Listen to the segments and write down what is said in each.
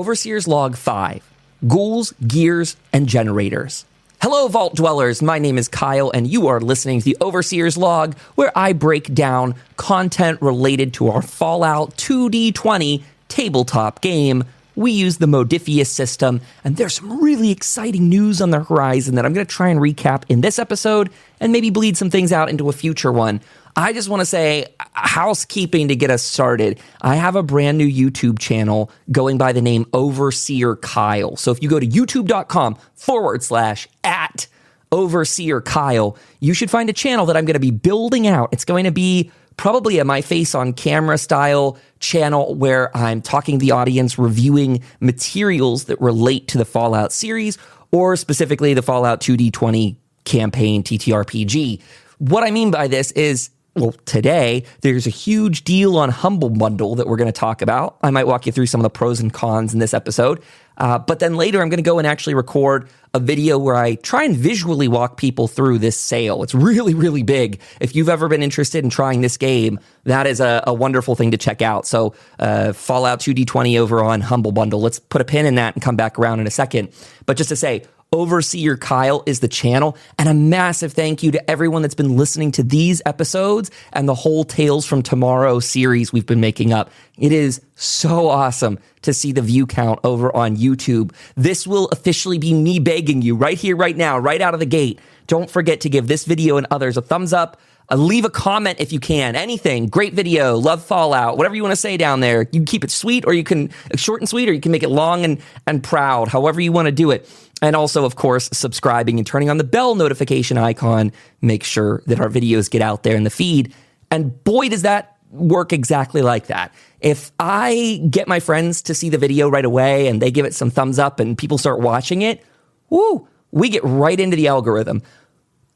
Overseer's Log 5, Ghouls, Gears, and Generators. Hello, Vault Dwellers. My name is Kyle, and you are listening to the Overseer's Log, where I break down content related to our Fallout 2D20 tabletop game. We use the Modifius system, and there's some really exciting news on the horizon that I'm going to try and recap in this episode and maybe bleed some things out into a future one. I just want to say, housekeeping to get us started. I have a brand new YouTube channel going by the name Overseer Kyle. So if you go to youtube.com/@Overseer Kyle, you should find a channel that I'm going to be building out. It's going to be probably a my face on camera style channel where I'm talking to the audience, reviewing materials that relate to the Fallout series, or specifically the Fallout 2D20 campaign TTRPG. What I mean by this is, well, today, there's a huge deal on Humble Bundle that we're going to talk about. I might walk you through some of the pros and cons in this episode. But then later, I'm going to go and actually record a video where I try and visually walk people through this sale. It's really, really big. If you've ever been interested in trying this game, that is a wonderful thing to check out. So Fallout 2D20 over on Humble Bundle. Let's put a pin in that and come back around in a second. But just to say, Overseer Kyle is the channel, and a massive thank you to everyone that's been listening to these episodes and the whole Tales from Tomorrow series we've been making up. It is so awesome to see the view count over on YouTube. This will officially be me begging you right here, right now, right out of the gate. Don't forget to give this video and others a thumbs up. Leave a comment if you can. Anything. Great video. Love Fallout. Whatever you want to say down there. You can keep it sweet, or you can short and sweet, or you can make it long and proud. However you want to do it. And also, of course, subscribing and turning on the bell notification icon. Make sure that our videos get out there in the feed. And boy, does that work exactly like that. If I get my friends to see the video right away and they give it some thumbs up and people start watching it, woo, we get right into the algorithm.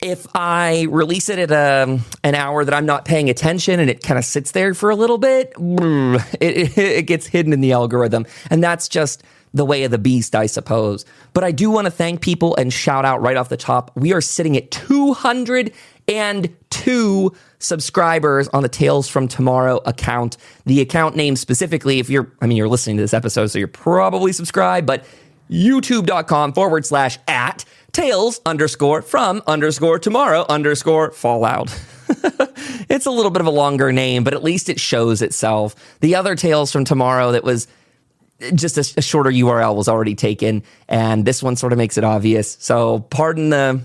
If I release it at an hour that I'm not paying attention and it kind of sits there for a little bit, it gets hidden in the algorithm. And that's just the way of the beast, I suppose. But I do want to thank people and shout out right off the top. We are sitting at 202 subscribers on the Tales from Tomorrow account. The account name specifically, you're listening to this episode, so you're probably subscribed, but youtube.com/@Tales_from_tomorrow_Fallout. It's a little bit of a longer name, but at least it shows itself. The other Tales from Tomorrow that was just a shorter URL was already taken, and this one sort of makes it obvious. So pardon the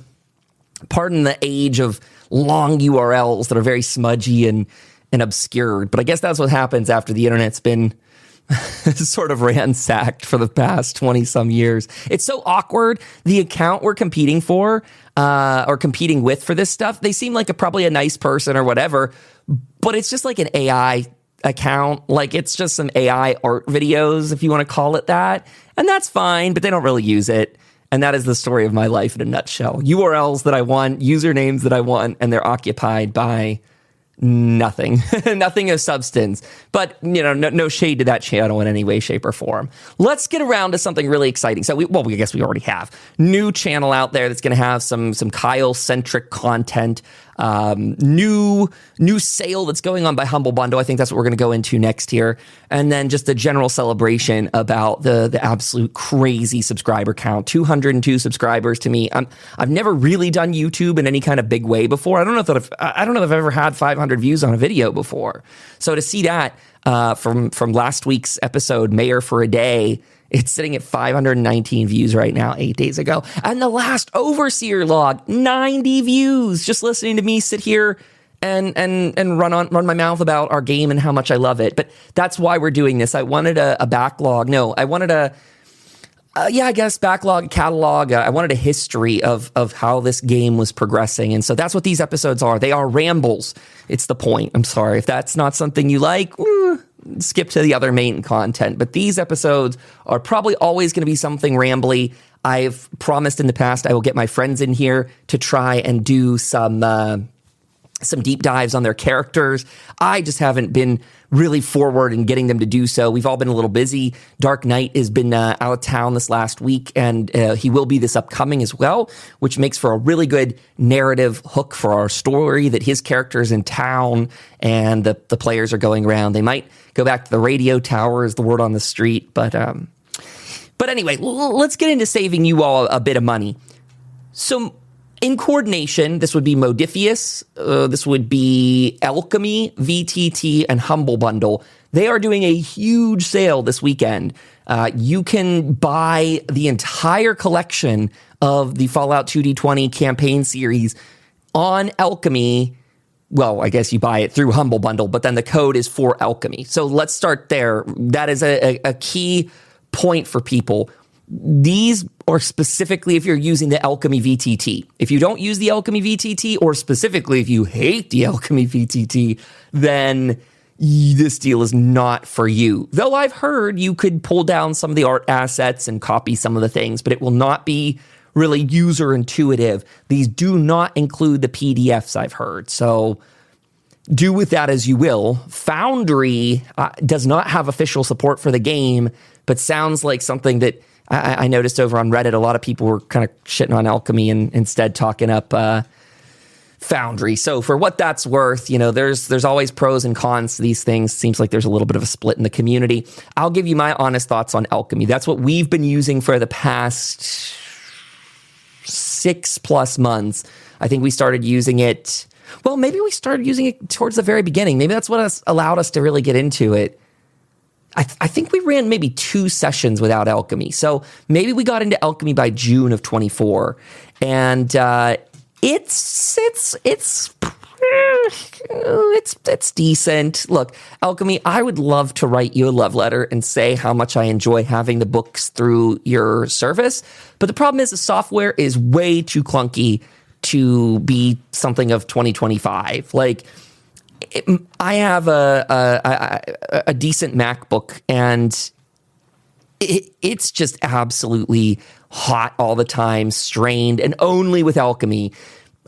age of long URLs that are very smudgy and obscured, but I guess that's what happens after the internet's been sort of ransacked for the past 20 some years. It's so awkward. The account we're competing for, or competing with for this stuff, they seem like probably a nice person or whatever, but it's just like an AI account. Like, it's just some AI art videos, if you want to call it that. And that's fine, but they don't really use it. And that is the story of my life in a nutshell. URLs that I want, usernames that I want, and they're occupied by nothing, nothing of substance. But, no shade to that channel in any way, shape, or form. Let's get around to something really exciting. So, I guess we already have new channel out there that's going to have some Kyle-centric content. New sale that's going on by Humble Bundle. I think that's what we're going to go into next here. And then just a general celebration about the absolute crazy subscriber count. 202 subscribers to me. I've never really done YouTube in any kind of big way before. I don't know if I've ever had 500 views on a video before. So to see that from last week's episode, Mayor for a Day, it's sitting at 519 views right now, 8 days ago. And the last Overseer Log, 90 views. Just listening to me sit here and run my mouth about our game and how much I love it. But that's why we're doing this. I wanted a backlog. No, I wanted backlog, catalog. I wanted a history of how this game was progressing. And so that's what these episodes are. They are rambles. It's the point. I'm sorry. If that's not something you like, skip to the other main content. But these episodes are probably always going to be something rambly. I've promised in the past I will get my friends in here to try and do some deep dives on their characters. I just haven't been really forward in getting them to do so. We've all been a little busy. Dark Knight has been out of town this last week, and he will be this upcoming as well, which makes for a really good narrative hook for our story, that his character is in town and the players are going around. They might go back to the radio tower, is the word on the street, but But anyway, let's get into saving you all a bit of money. So in coordination, this would be Modifius, this would be Alchemy, VTT, and Humble Bundle. They are doing a huge sale this weekend. You can buy the entire collection of the Fallout 2D20 campaign series on Alchemy. Well, I guess you buy it through Humble Bundle, but then the code is for Alchemy. So let's start there. That is a key point for people. These are specifically if you're using the Alchemy VTT. If you don't use the Alchemy VTT, or specifically if you hate the Alchemy VTT, then this deal is not for you. Though I've heard you could pull down some of the art assets and copy some of the things, but it will not be really user intuitive. These do not include the PDFs, I've heard. So do with that as you will. Foundry does not have official support for the game, but sounds like something that I noticed over on Reddit. A lot of people were kind of shitting on Alchemy and instead talking up Foundry. So for what that's worth, there's always pros and cons to these things. Seems like there's a little bit of a split in the community. I'll give you my honest thoughts on Alchemy. That's what we've been using for the past 6+ months. I think we started using it. Well, maybe we started using it towards the very beginning. Maybe that's what allowed us to really get into it. I think we ran maybe 2 sessions without Alchemy. So maybe we got into Alchemy by June of 24. And it's decent. Look, Alchemy, I would love to write you a love letter and say how much I enjoy having the books through your service. But the problem is the software is way too clunky to be something of 2025. Like, I have a decent MacBook, and it's just absolutely hot all the time, strained, and only with Alchemy.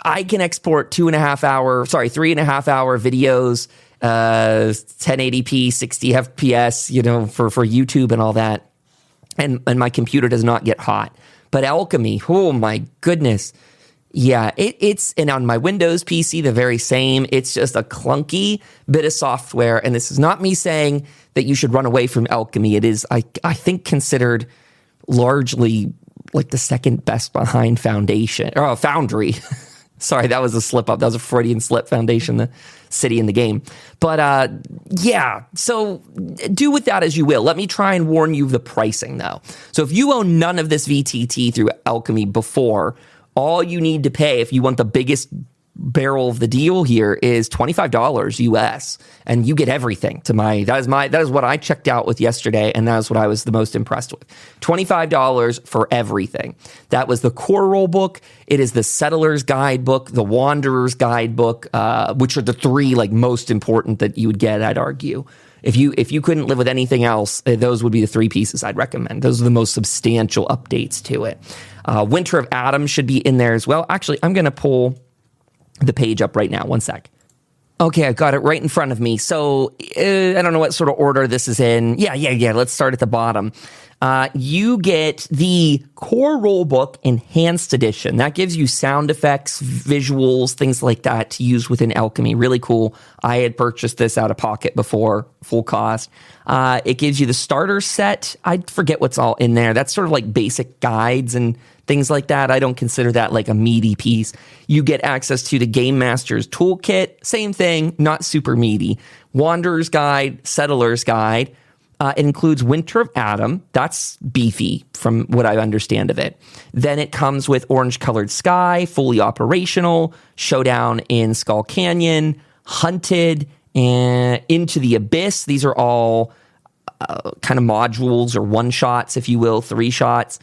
I can export 3.5 hour videos, 1080p, 60 FPS, for YouTube and all that. And my computer does not get hot. But Alchemy, oh my goodness. Yeah, and on my Windows PC, the very same. It's just a clunky bit of software. And this is not me saying that you should run away from Alchemy. It is, I think, considered largely like the second best behind Foundry. Sorry, that was a slip up. That was a Freudian slip. Foundation, the city in the game. But yeah, so do with that as you will. Let me try and warn you of the pricing, though. So if you own none of this VTT through Alchemy before, all you need to pay if you want the biggest barrel of the deal here is $25 US, and you get everything. That is what I checked out with yesterday, and that is what I was the most impressed with. $25 for everything. That was the core rule book. It is the Settler's Guidebook, the Wanderer's Guidebook, which are the 3 most important that you would get, I'd argue. If you couldn't live with anything else, those would be the 3 pieces I'd recommend. Those are the most substantial updates to it. Winter of Adam should be in there as well. Actually, I'm going to pull the page up right now. One sec. Okay, I've got it right in front of me. So I don't know what sort of order this is in. Yeah. Let's start at the bottom. You get the core rulebook enhanced edition. That gives you sound effects, visuals, things like that to use within Alchemy. Really cool. I had purchased this out of pocket before, full cost. It gives you the starter set. I forget what's all in there. That's sort of like basic guides and things like that. I don't consider that like a meaty piece. You get access to the Game Master's Toolkit. Same thing, not super meaty. Wanderer's Guide, Settler's Guide. It includes Winter of Adam. That's beefy from what I understand of it. Then it comes with Orange Colored Sky, fully operational, Showdown in Skull Canyon, Hunted, and Into the Abyss. These are all kind of modules or one-shots, if you will, 3 shots.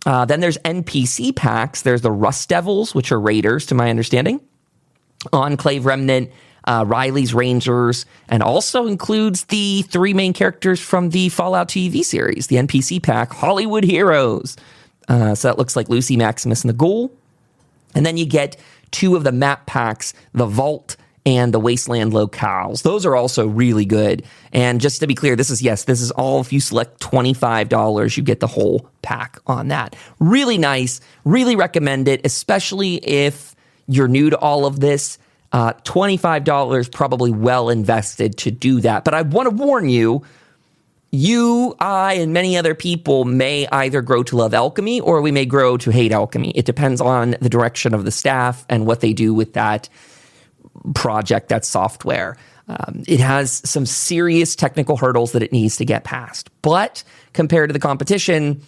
Then there's NPC packs. There's the Rust Devils, which are raiders, to my understanding. Enclave Remnant, Riley's Rangers, and also includes the 3 main characters from the Fallout TV series, the NPC pack, Hollywood Heroes. So that looks like Lucy, Maximus, and the Ghoul. And then you get 2 of the map packs, the Vault and the Wasteland locales. Those are also really good. And just to be clear, this is all if you select $25, you get the whole pack on that. Really nice, really recommend it, especially if you're new to all of this. $25 probably well invested to do that. But I want to warn you, you, I, and many other people may either grow to love alchemy or we may grow to hate alchemy. It depends on the direction of the staff and what they do with that project, that software. It has some serious technical hurdles that it needs to get past. But compared to the competition,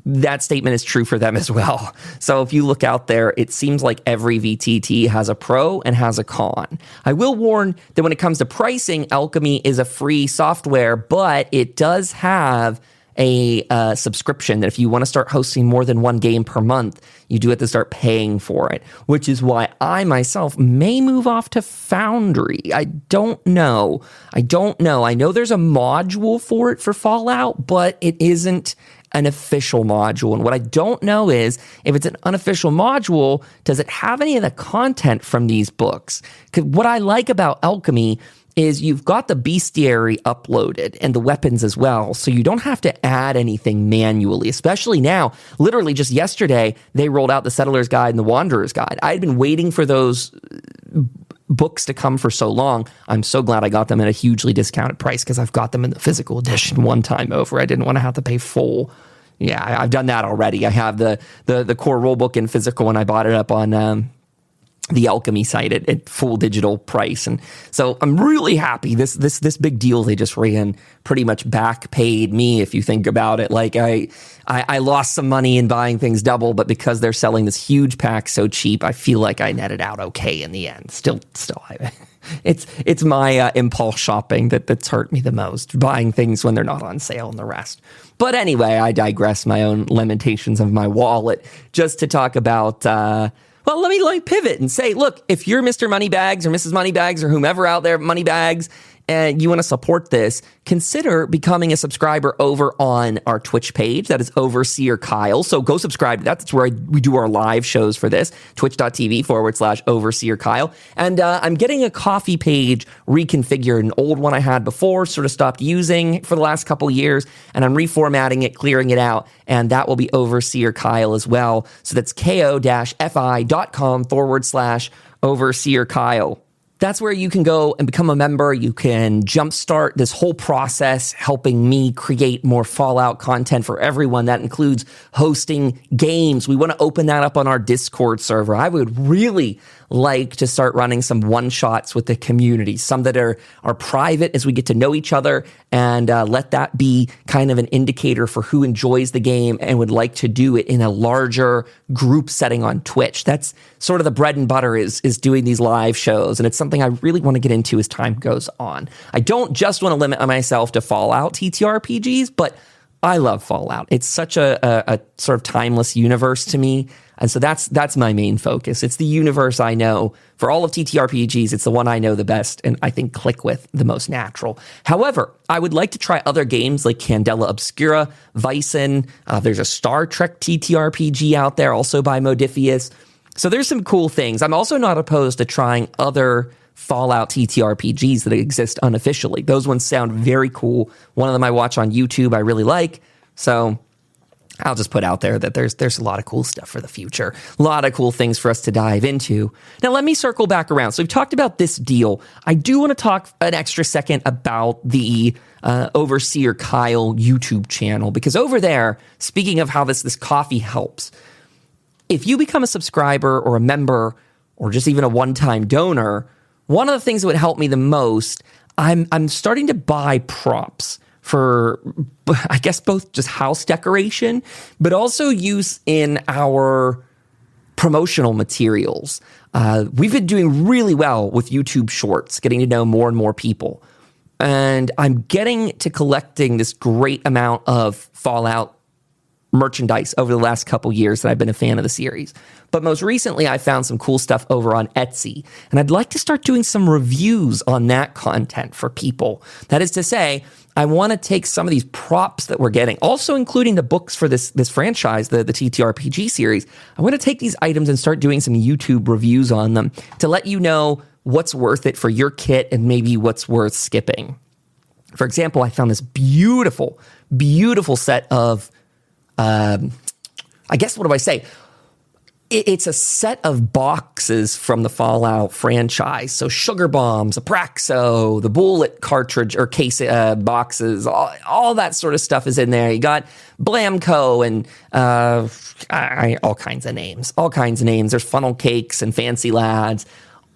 that statement is true for them as well. So if you look out there, it seems like every VTT has a pro and has a con. I will warn that when it comes to pricing, Alchemy is a free software, but it does have a subscription that if you want to start hosting more than one game per month, you do have to start paying for it, which is why I myself may move off to Foundry. I don't know. I know there's a module for it for Fallout, but it isn't an official module. And what I don't know is if it's an unofficial module, does it have any of the content from these books? Because what I like about Alchemy is you've got the bestiary uploaded and the weapons as well, so you don't have to add anything manually, especially now. Literally just yesterday, they rolled out the Settler's Guide and the Wanderer's Guide. I had been waiting for those books to come for so long. I'm so glad I got them at a hugely discounted price because I've got them in the physical edition one time over. I didn't want to have to pay full. Yeah, I've done that already. I have the core rulebook in physical, and I bought it up on the Alchemy site at full digital price. And so I'm really happy. This big deal they just ran pretty much back paid me, if you think about it. Like I lost some money in buying things double, but because they're selling this huge pack so cheap, I feel like I netted out okay in the end. Still, it's my impulse shopping that's hurt me the most, buying things when they're not on sale and the rest. But anyway, I digress. My own lamentations of my wallet, just to talk about well, let me pivot and say, look, if you're Mr. Moneybags or Mrs. Moneybags or whomever out there, Moneybags, and you want to support this, consider becoming a subscriber over on our Twitch page. That is Overseer Kyle. So go subscribe to that. That's where we do our live shows for this, twitch.tv/Overseer Kyle. And I'm getting a coffee page reconfigured. An old one I had before, sort of stopped using for the last couple of years. And I'm reformatting it, clearing it out. And that will be Overseer Kyle as well. So that's ko-fi.com/Overseer Kyle. That's where you can go and become a member. You can jumpstart this whole process, helping me create more Fallout content for everyone. That includes hosting games. We want to open that up on our Discord server. I would really like to start running some one-shots with the community, some that are private as we get to know each other, and let that be kind of an indicator for who enjoys the game and would like to do it in a larger group setting on Twitch. That's sort of the bread and butter is doing these live shows, and it's something I really want to get into as time goes on. I don't just want to limit myself to Fallout TTRPGs, but I love Fallout. It's such a sort of timeless universe to me. And so that's my main focus. It's the universe I know. For all of TTRPGs, it's the one I know the best and I think click with the most natural. However, I would like to try other games like Candela Obscura, Vyson. There's a Star Trek TTRPG out there, also by Modifius. So there's some cool things. I'm also not opposed to trying other Fallout TTRPGs that exist unofficially. Those ones sound very cool. One of them I watch on YouTube I really like. So I'll just put out there that there's a lot of cool stuff for the future. A lot of cool things for us to dive into. Now, let me circle back around. So we've talked about this deal. I do want to talk an extra second about the Overseer Kyle YouTube channel, because over there, speaking of how this coffee helps, if you become a subscriber or a member or just even a one-time donor, one of the things that would help me the most, I'm starting to buy props for, I guess, both just house decoration, but also use in our promotional materials. We've been doing really well with YouTube Shorts, getting to know more and more people. And I'm getting to collecting this great amount of Fallout merchandise over the last couple years that I've been a fan of the series. But most recently, I found some cool stuff over on Etsy, and I'd like to start doing some reviews on that content for people. That is to say, I want to take some of these props that we're getting, also including the books for this franchise, the TTRPG series. I want to take these items and start doing some YouTube reviews on them to let you know what's worth it for your kit and maybe what's worth skipping. For example, I found this beautiful, beautiful set of I guess, what do I say? it's a set of boxes from the Fallout franchise. So sugar bombs, Apraxo, the bullet cartridge or case boxes, all that sort of stuff is in there. You got Blamco and all kinds of names. There's funnel cakes and fancy lads,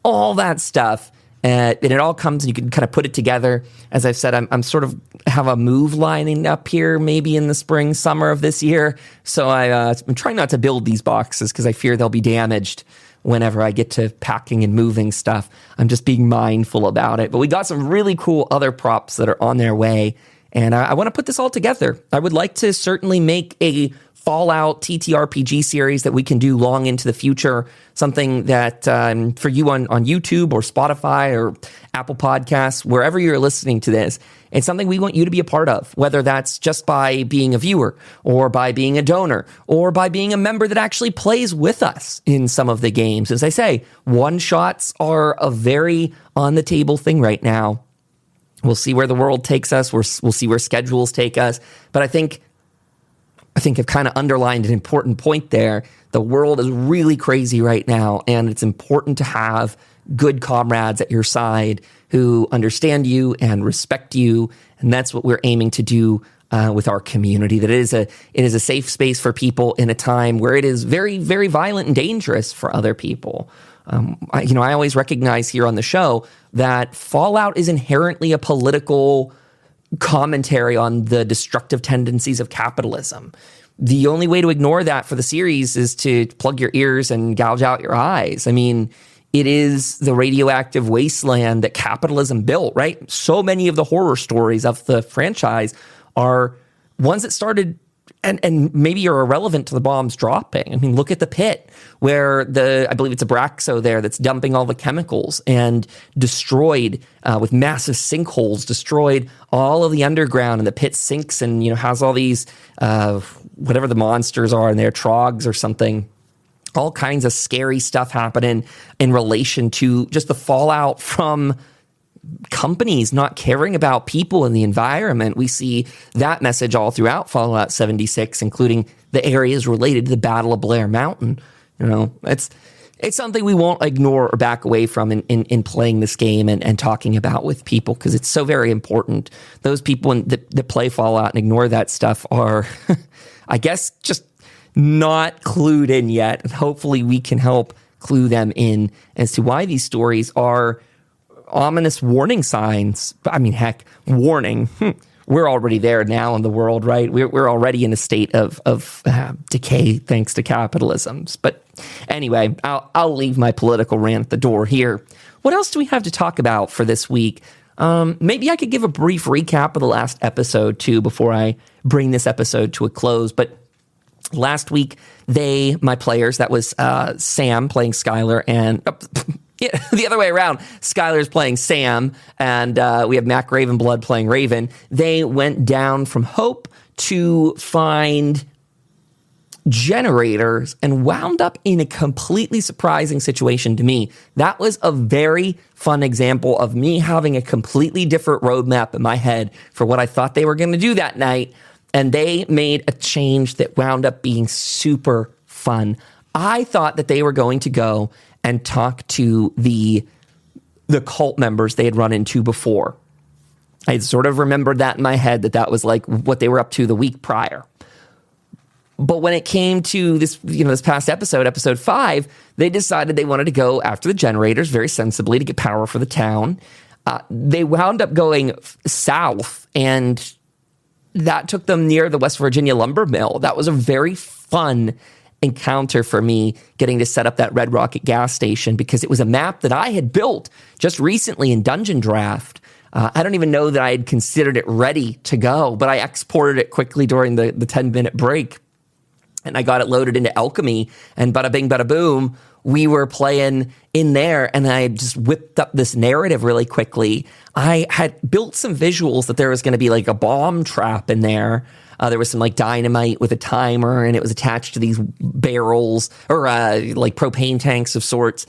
all that stuff. And it all comes and you can kind of put it together. As I've said, I'm sort of have a move lining up here maybe in the spring, summer of this year. So I'm trying not to build these boxes because I fear they'll be damaged whenever I get to packing and moving stuff. I'm just being mindful about it. But we got some really cool other props that are on their way. And I want to put this all together. I would like to certainly make a Fallout TTRPG series that we can do long into the future, something that for you on YouTube or Spotify or Apple Podcasts, wherever you're listening to this, it's something we want you to be a part of, whether that's just by being a viewer or by being a donor or by being a member that actually plays with us in some of the games. As I say, one-shots are a very on-the-table thing right now. We'll see where the world takes us. We'll see where schedules take us. But I think I've kind of underlined an important point there. The world is really crazy right now, and it's important to have good comrades at your side who understand you and respect you, and that's what we're aiming to do with our community. That it is a safe space for people in a time where it is very, very violent and dangerous for other people. I always recognize here on the show that Fallout is inherently a political commentary on the destructive tendencies of capitalism. The only way to ignore that for the series is to plug your ears and gouge out your eyes. I mean, it is the radioactive wasteland that capitalism built, right? So many of the horror stories of the franchise are ones that started and maybe are irrelevant to the bombs dropping. I mean, look at the pit where I believe it's Abraxo there that's dumping all the chemicals and destroyed with massive sinkholes, destroyed all of the underground, and the pit sinks and, has all these, whatever the monsters are in there, trogs or something, all kinds of scary stuff happening in relation to just the fallout from companies not caring about people and the environment. We see that message all throughout Fallout 76, including the areas related to the Battle of Blair Mountain. It's something we won't ignore or back away from in playing this game and talking about with people, because it's so very important. Those people that play Fallout and ignore that stuff are, I guess, just not clued in yet. And hopefully we can help clue them in as to why these stories are ominous warning signs. I mean, heck, warning. We're already there now in the world, right? We're already in a state of decay thanks to capitalism. But anyway, I'll leave my political rant at the door here. What else do we have to talk about for this week? Maybe I could give a brief recap of the last episode too before I bring this episode to a close. But last week, my players, that was Sam playing Skylar and the other way around. Skylar's playing Sam, and we have Mac Ravenblood playing Raven. They went down from Hope to find generators and wound up in a completely surprising situation to me. That was a very fun example of me having a completely different roadmap in my head for what I thought they were going to do that night, and they made a change that wound up being super fun. I thought that they were going to go and talk to the cult members they had run into before. I had sort of remembered that in my head, that was like what they were up to the week prior. But when it came to this, this past episode 5, they decided they wanted to go after the generators very sensibly to get power for the town. They wound up going south, and that took them near the West Virginia lumber mill. That was a very fun encounter for me, getting to set up that Red Rocket gas station, because it was a map that I had built just recently in Dungeon Draft. I don't even know that I had considered it ready to go, but I exported it quickly during the 10-minute break, and I got it loaded into Alchemy, and bada bing, bada boom, we were playing in there, and I just whipped up this narrative really quickly. I had built some visuals that there was going to be like a bomb trap in there. There was some like dynamite with a timer, and it was attached to these barrels or like propane tanks of sorts.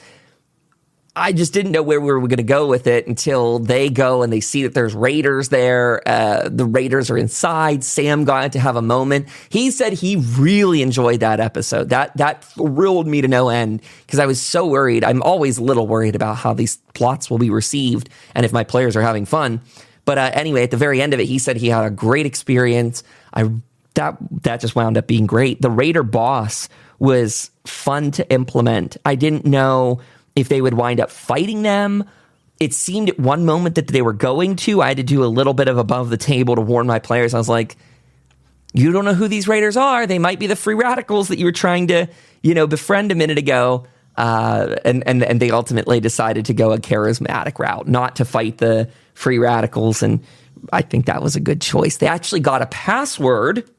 I just didn't know where we were going to go with it until they go and they see that there's raiders there. The raiders are inside. Sam got to have a moment. He said he really enjoyed that episode. That thrilled me to no end because I was so worried. I'm always a little worried about how these plots will be received and if my players are having fun. But anyway, at the very end of it, he said he had a great experience. That just wound up being great. The raider boss was fun to implement. I didn't know if they would wind up fighting them. It seemed at one moment that they were going to. I had to do a little bit of above the table to warn my players. I was like, you don't know who these raiders are. They might be the free radicals that you were trying to, befriend a minute ago. And they ultimately decided to go a charismatic route, not to fight the free radicals. And I think that was a good choice. They actually got a password.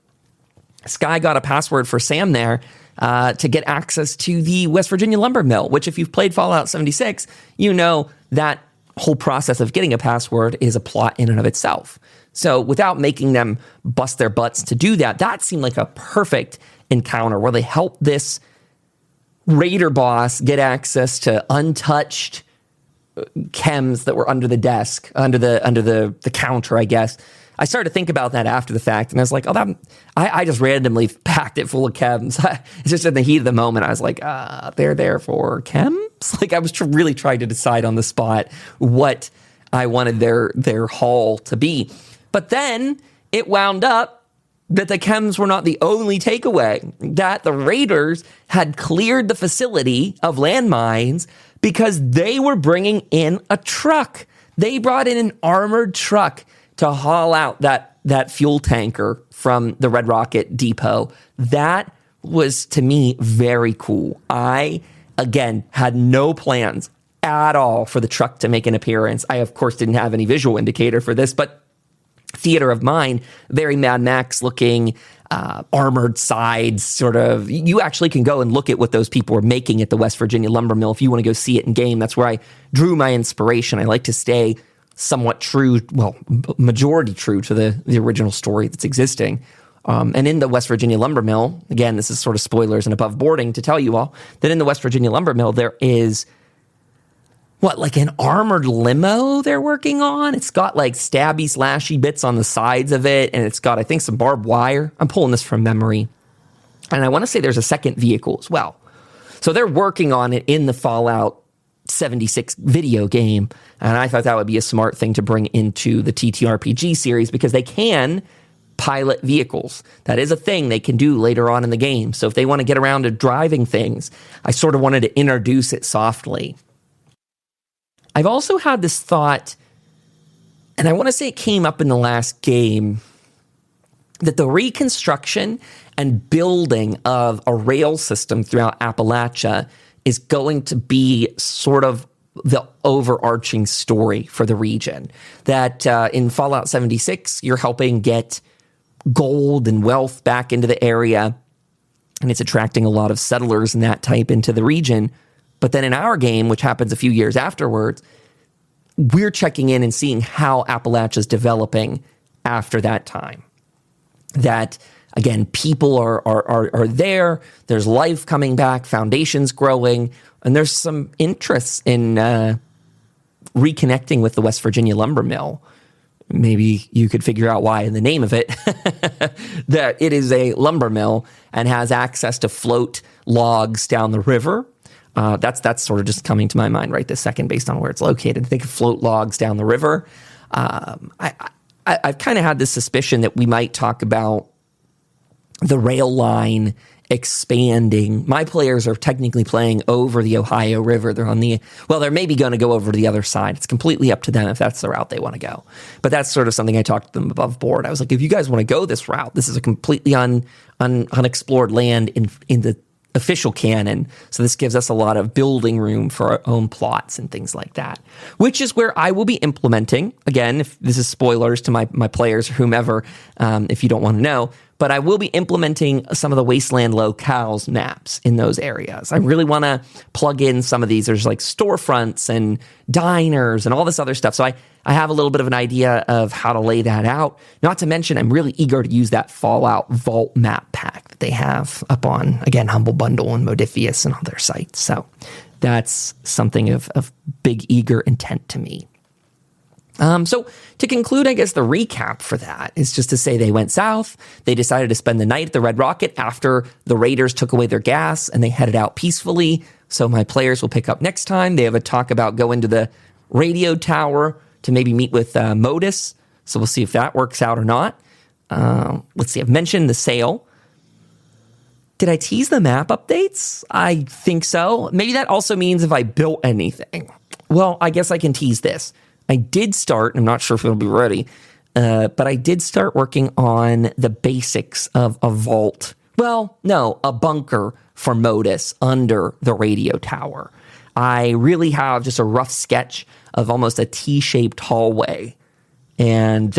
Sky got a password for Sam there to get access to the West Virginia lumber mill, which if you've played Fallout 76, you know that whole process of getting a password is a plot in and of itself. So without making them bust their butts to do that, that seemed like a perfect encounter where they help this raider boss get access to untouched chems that were under the desk, under the counter, I guess. I started to think about that after the fact, and I was like, I just randomly packed it full of chems. It's just in the heat of the moment, I was like, they're there for chems? Like, I was really trying to decide on the spot what I wanted their haul to be. But then it wound up that the chems were not the only takeaway, that the raiders had cleared the facility of landmines because they were bringing in a truck. They brought in an armored truck to haul out that fuel tanker from the Red Rocket depot. That was, to me, very cool. I, again, had no plans at all for the truck to make an appearance. I, of course, didn't have any visual indicator for this, but theater of mind, very Mad Max looking, armored sides, sort of. You actually can go and look at what those people were making at the West Virginia lumber mill if you want to go see it in game. That's where I drew my inspiration. I like to stay somewhat true, well, majority true to the original story that's existing. And in the West Virginia lumber mill, again, this is sort of spoilers and above boarding to tell you all, that in the West Virginia lumber mill, there is, like an armored limo they're working on? It's got like stabby, slashy bits on the sides of it, and it's got, I think, some barbed wire. I'm pulling this from memory. And I want to say there's a second vehicle as well. So they're working on it in the Fallout 76 video game, and I thought that would be a smart thing to bring into the TTRPG series because they can pilot vehicles. That is a thing they can do later on in the game. So if they want to get around to driving things, I sort of wanted to introduce it softly. I've also had this thought, and I want to say it came up in the last game, that the reconstruction and building of a rail system throughout Appalachia is going to be sort of the overarching story for the region. That in Fallout 76, you're helping get gold and wealth back into the area, and it's attracting a lot of settlers and that type into the region. But then in our game, which happens a few years afterwards, we're checking in and seeing how Appalachia is developing after that time. That, again, people are there, there's life coming back, foundations growing, and there's some interest in reconnecting with the West Virginia lumber mill. Maybe you could figure out why in the name of it, that it is a lumber mill and has access to float logs down the river. That's sort of just coming to my mind right this second based on where it's located. Think of float logs down the river. I've kind of had this suspicion that we might talk about the rail line expanding. My players are technically playing over the Ohio River. They're maybe going to go over to the other side. It's completely up to them if that's the route they want to go. But that's sort of something I talked to them above board. I was like, if you guys want to go this route, this is a completely unexplored land in the official canon. So this gives us a lot of building room for our own plots and things like that, which is where I will be implementing. Again, if this is spoilers to my players or whomever, if you don't want to know, but I will be implementing some of the wasteland locales maps in those areas. I really want to plug in some of these. There's like storefronts and diners and all this other stuff. So I have a little bit of an idea of how to lay that out. Not to mention, I'm really eager to use that Fallout Vault map pack that they have up on, again, Humble Bundle and Modifius and other sites. So that's something of big, eager intent to me. So to conclude, I guess the recap for that is just to say they went south. They decided to spend the night at the Red Rocket after the Raiders took away their gas, and they headed out peacefully. So my players will pick up next time. They have a talk about going to the radio tower to maybe meet with Modus. So we'll see if that works out or not. Let's see. I've mentioned the sale. Did I tease the map updates? I think so. Maybe that also means if I built anything. Well, I guess I can tease this. I did start, I'm not sure if it'll be ready, but I did start working on the basics of a vault. Well, no, a bunker for Modus under the radio tower. I really have just a rough sketch of almost a T-shaped hallway. And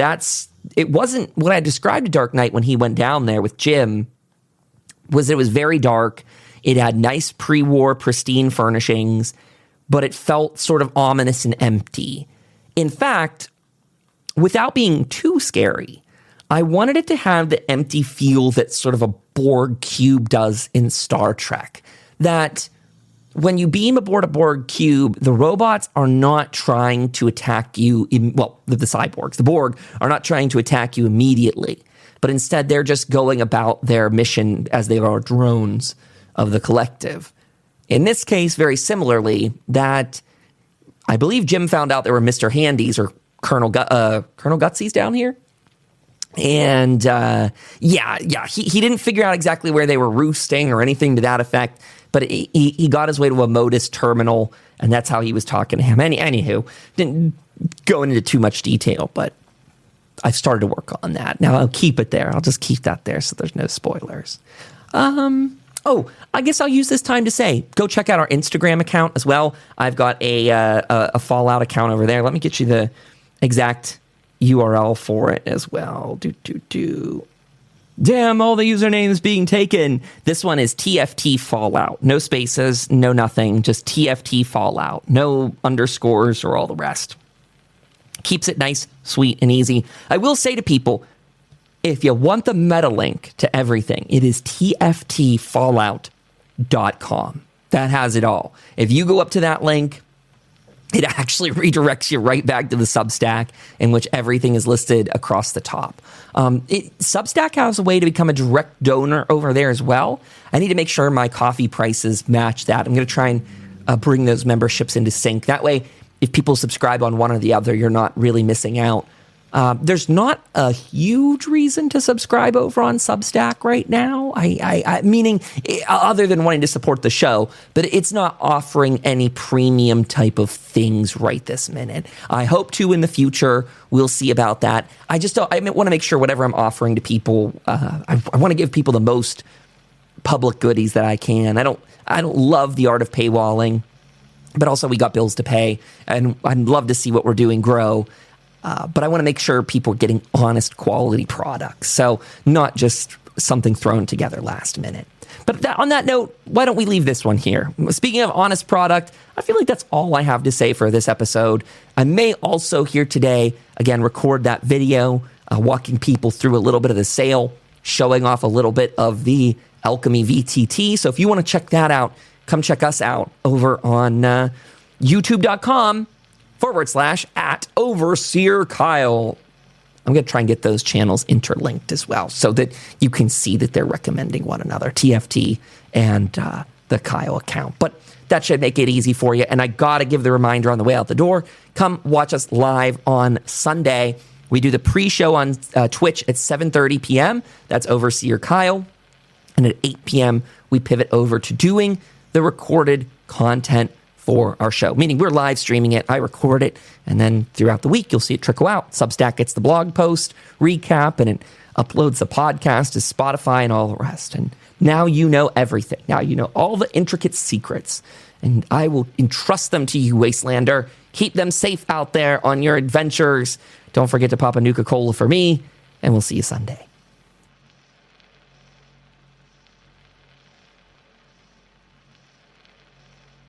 it wasn't what I described to Dark Knight when he went down there with Jim, was it was very dark. It had nice pre-war pristine furnishings, but it felt sort of ominous and empty. In fact, without being too scary, I wanted it to have the empty feel that sort of a Borg cube does in Star Trek. That when you beam aboard a Borg cube, the robots are not trying to attack you. The cyborgs, the Borg, are not trying to attack you immediately. But instead, they're just going about their mission as they are drones of the collective. In this case, very similarly, that I believe Jim found out there were Mr. Handies or Colonel Gutsies down here. And he didn't figure out exactly where they were roosting or anything to that effect, but he got his way to a Modus terminal, and that's how he was talking to him. Anywho, didn't go into too much detail, but I started to work on that. Now I'll keep it there. I'll just keep that there so there's no spoilers. I guess I'll use this time to say, go check out our Instagram account as well. I've got a Fallout account over there. Let me get you the exact URL for it as well. Damn, all the usernames being taken. This one is TFT Fallout. No spaces, no nothing, just TFT Fallout. No underscores or all the rest. Keeps it nice, sweet, and easy. I will say to people, if you want the meta link to everything, it is tftfallout.com. That has it all. If you go up to that link, it actually redirects you right back to the Substack in which everything is listed across the top. Substack has a way to become a direct donor over there as well. I need to make sure my coffee prices match that. I'm going to try and bring those memberships into sync. That way, if people subscribe on one or the other, you're not really missing out. There's not a huge reason to subscribe over on Substack right now. Meaning, other than wanting to support the show, but it's not offering any premium type of things right this minute. I hope to in the future. We'll see about that. I want to make sure whatever I'm offering to people, I want to give people the most public goodies that I can. I don't love the art of paywalling, but also we got bills to pay, and I'd love to see what we're doing grow. But I want to make sure people are getting honest quality products. So not just something thrown together last minute. But on that note, why don't we leave this one here? Speaking of honest product, I feel like that's all I have to say for this episode. I may also here today, again, record that video, walking people through a little bit of the sale, showing off a little bit of the Alchemy VTT. So if you want to check that out, come check us out over on youtube.com/@Overseer Kyle. I'm going to try and get those channels interlinked as well so that you can see that they're recommending one another, TFT and the Kyle account. But that should make it easy for you. And I got to give the reminder on the way out the door. Come watch us live on Sunday. We do the pre-show on Twitch at 7:30 p.m. That's Overseer Kyle. And at 8 p.m., we pivot over to doing the recorded content for our show, meaning we're live streaming it, I record it, and then throughout the week, you'll see it trickle out. Substack gets the blog post, recap, and it uploads the podcast to Spotify and all the rest. And now you know everything. Now you know all the intricate secrets, and I will entrust them to you, Wastelander. Keep them safe out there on your adventures. Don't forget to pop a Nuka-Cola for me, and we'll see you Sunday.